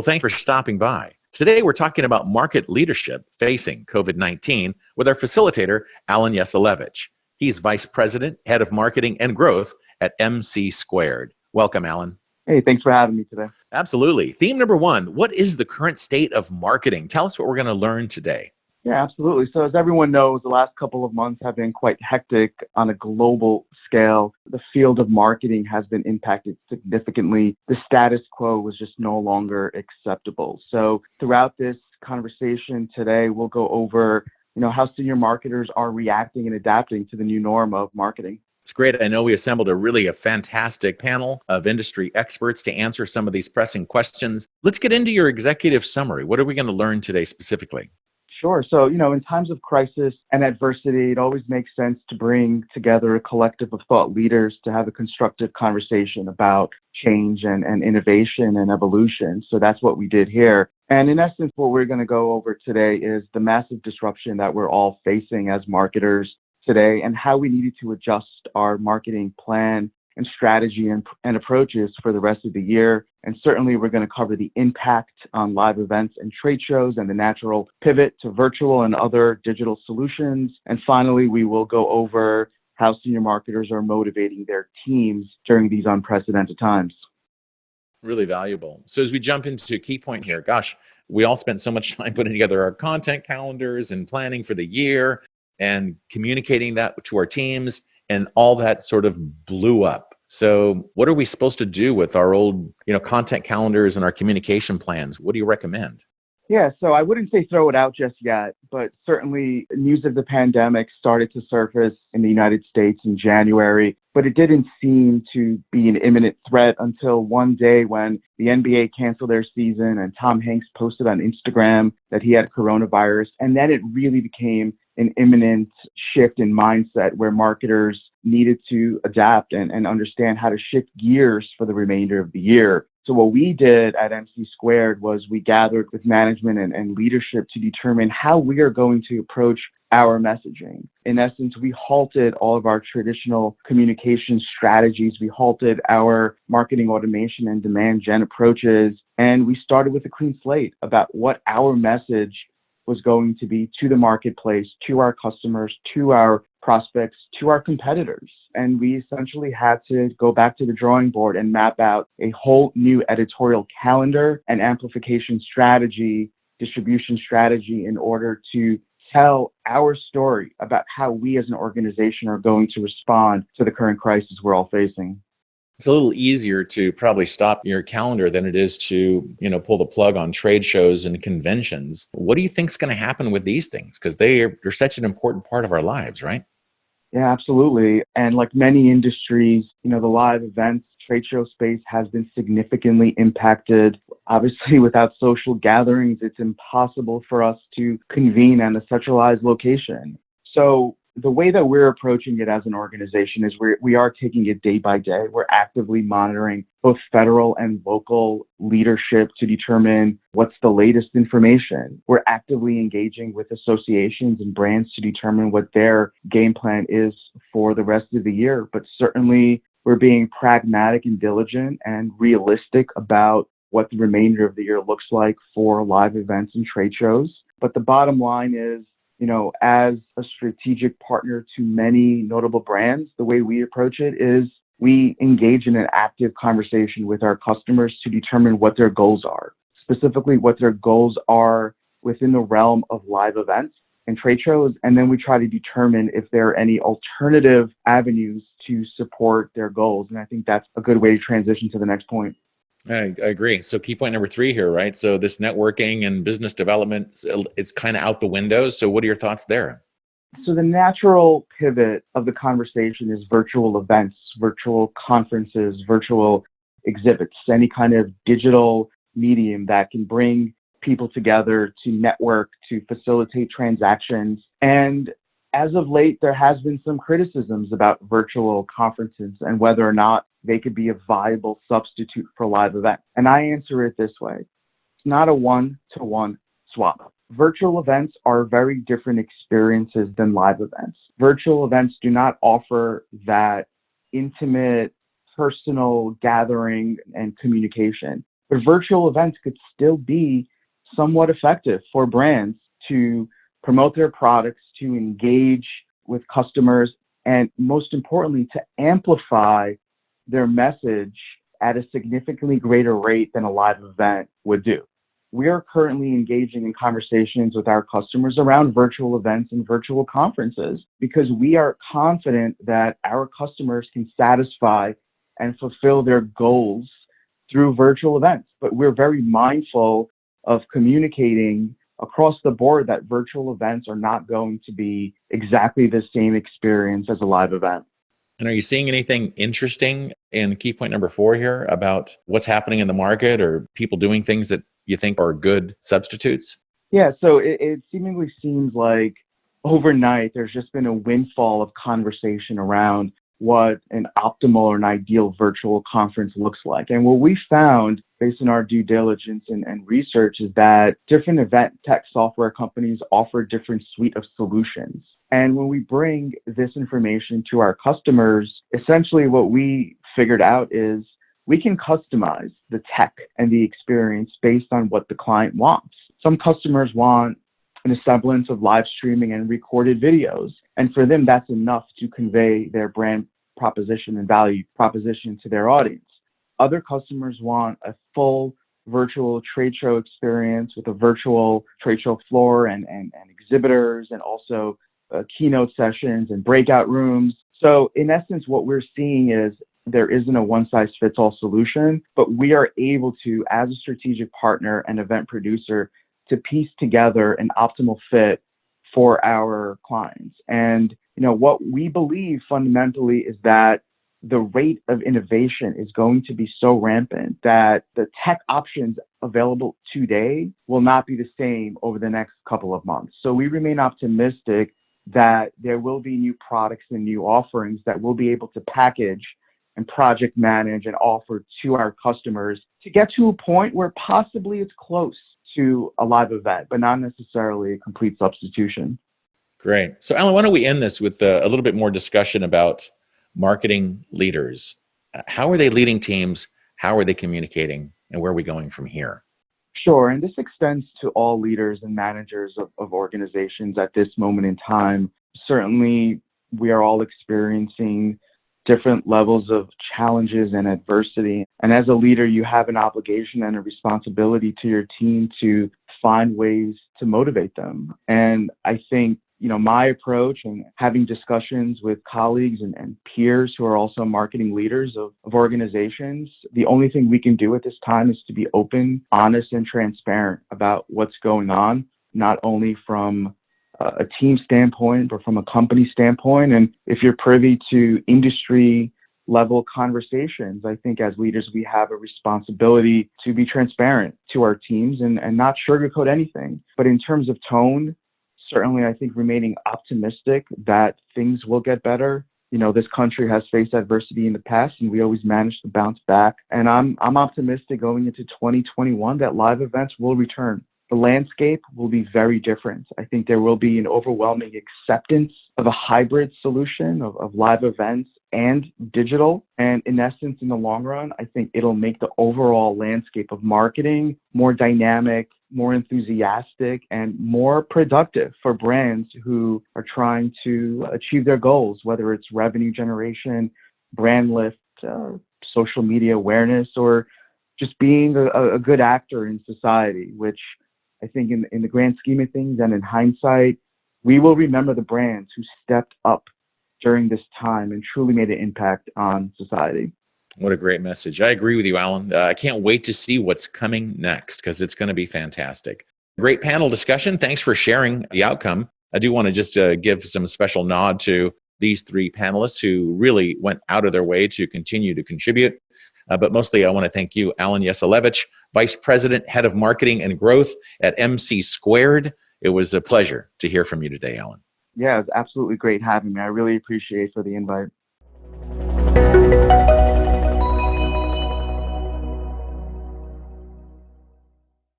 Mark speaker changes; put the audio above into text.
Speaker 1: Well, thanks for stopping by. Today, we're talking about market leadership facing COVID-19 with our facilitator, Alan Yeselevich. He's Vice President, Head of Marketing and Growth at MC Squared. Welcome, Alan.
Speaker 2: Hey, thanks for having me today.
Speaker 1: Absolutely. Theme number one, what is the current state of marketing? Tell us what we're going to learn today.
Speaker 2: Yeah, absolutely. So as everyone knows, the last couple of months have been quite hectic on a global scale. The field of marketing has been impacted significantly. The status quo was just no longer acceptable. So throughout this conversation today, we'll go over, how senior marketers are reacting and adapting to the new norm of marketing.
Speaker 1: It's great. I know we assembled a fantastic panel of industry experts to answer some of these pressing questions. Let's get into your executive summary. What are we going to learn today specifically?
Speaker 2: Sure. So, in times of crisis and adversity, it always makes sense to bring together a collective of thought leaders to have a constructive conversation about change and innovation and evolution. So that's what we did here. And in essence, what we're going to go over today is the massive disruption that we're all facing as marketers today and how we needed to adjust our marketing plan and strategy and approaches for the rest of the year. And certainly we're going to cover the impact on live events and trade shows and the natural pivot to virtual and other digital solutions. And finally, we will go over how senior marketers are motivating their teams during these unprecedented times.
Speaker 1: Really valuable. So as we jump into a key point here, gosh, we all spent so much time putting together our content calendars and planning for the year and communicating that to our teams, and all that sort of blew up. So what are we supposed to do with our old, content calendars and our communication plans? What do you recommend?
Speaker 2: Yeah, so I wouldn't say throw it out just yet, but certainly news of the pandemic started to surface in the United States in January, but it didn't seem to be an imminent threat until one day when the NBA canceled their season and Tom Hanks posted on Instagram that he had coronavirus. And then it really became an imminent shift in mindset where marketers needed to adapt and understand how to shift gears for the remainder of the year. So what we did at MC Squared was we gathered with management and leadership to determine how we are going to approach our messaging. In essence, we halted all of our traditional communication strategies. We halted our marketing automation and demand gen approaches. And we started with a clean slate about what our message was going to be to the marketplace, to our customers, to our prospects, to our competitors. And we essentially had to go back to the drawing board and map out a whole new editorial calendar and amplification strategy, distribution strategy in order to tell our story about how we as an organization are going to respond to the current crisis we're all facing.
Speaker 1: It's a little easier to probably stop your calendar than it is to, pull the plug on trade shows and conventions. What do you think is going to happen with these things? Because they're such an important part of our lives, right?
Speaker 2: Yeah, absolutely. And like many industries, the live events, trade show space has been significantly impacted. Obviously, without social gatherings, it's impossible for us to convene at a centralized location. So the way that we're approaching it as an organization is we are taking it day by day. We're actively monitoring both federal and local leadership to determine what's the latest information. We're actively engaging with associations and brands to determine what their game plan is for the rest of the year. But certainly we're being pragmatic and diligent and realistic about what the remainder of the year looks like for live events and trade shows. But the bottom line is, as a strategic partner to many notable brands, the way we approach it is we engage in an active conversation with our customers to determine what their goals are, specifically what their goals are within the realm of live events and trade shows. And then we try to determine if there are any alternative avenues to support their goals. And I think that's a good way to transition to the next point.
Speaker 1: I agree. So key point number 3 here, right? So this networking and business development, it's kind of out the window. So what are your thoughts there?
Speaker 2: So the natural pivot of the conversation is virtual events, virtual conferences, virtual exhibits, any kind of digital medium that can bring people together to network, to facilitate transactions. And as of late, there has been some criticisms about virtual conferences and whether or not they could be a viable substitute for live events. And I answer it this way. It's not a one-to-one swap. Virtual events are very different experiences than live events. Virtual events do not offer that intimate, personal gathering and communication. But virtual events could still be somewhat effective for brands to promote their products, to engage with customers, and most importantly, to amplify their message at a significantly greater rate than a live event would do. We are currently engaging in conversations with our customers around virtual events and virtual conferences because we are confident that our customers can satisfy and fulfill their goals through virtual events. But we're very mindful of communicating across the board that virtual events are not going to be exactly the same experience as a live event.
Speaker 1: And are you seeing anything interesting in key point number 4 here about what's happening in the market or people doing things that you think are good substitutes?
Speaker 2: Yeah, so it seemingly seems like overnight there's just been a windfall of conversation around what an optimal or an ideal virtual conference looks like. And what we found based on our due diligence and research is that different event tech software companies offer different suite of solutions. And when we bring this information to our customers, essentially what we figured out is we can customize the tech and the experience based on what the client wants. Some customers want an semblance of live streaming and recorded videos. And for them, that's enough to convey their brand proposition and value proposition to their audience. Other customers want a full virtual trade show experience with a virtual trade show floor and exhibitors and also keynote sessions and breakout rooms. So in essence, what we're seeing is there isn't a one-size-fits-all solution, but we are able to, as a strategic partner and event producer, to piece together an optimal fit for our clients. And what we believe fundamentally is that the rate of innovation is going to be so rampant that the tech options available today will not be the same over the next couple of months. So we remain optimistic that there will be new products and new offerings that we'll be able to package and project manage and offer to our customers to get to a point where possibly it's close to a live event, but not necessarily a complete substitution.
Speaker 1: Great. So Alan, why don't we end this with a little bit more discussion about marketing leaders. How are they leading teams? How are they communicating? And where are we going from here?
Speaker 2: Sure. And this extends to all leaders and managers of organizations at this moment in time. Certainly, we are all experiencing different levels of challenges and adversity. And as a leader, you have an obligation and a responsibility to your team to find ways to motivate them. And I think my approach and having discussions with colleagues and peers who are also marketing leaders of organizations, the only thing we can do at this time is to be open, honest, and transparent about what's going on, not only from a team standpoint, but from a company standpoint. And if you're privy to industry level conversations, I think as leaders, we have a responsibility to be transparent to our teams and not sugarcoat anything. But in terms of tone, certainly, I think remaining optimistic that things will get better. This country has faced adversity in the past, and we always manage to bounce back. And I'm optimistic going into 2021 that live events will return. The landscape will be very different. I think there will be an overwhelming acceptance of a hybrid solution of live events and digital. And in essence, in the long run, I think it'll make the overall landscape of marketing more dynamic, more enthusiastic, and more productive for brands who are trying to achieve their goals, whether it's revenue generation, brand lift, social media awareness, or just being a good actor in society, which I think in the grand scheme of things and in hindsight, we will remember the brands who stepped up during this time and truly made an impact on society.
Speaker 1: What a great message. I agree with you, Alan. I can't wait to see what's coming next because it's going to be fantastic. Great panel discussion. Thanks for sharing the outcome. I do want to just give some special nod to these 3 panelists who really went out of their way to continue to contribute. But mostly I want to thank you, Alan Yeselevich, Vice President, Head of Marketing and Growth at MC Squared. It was a pleasure to hear from you today, Alan.
Speaker 2: Yeah, it's absolutely great having me. I really appreciate for the invite.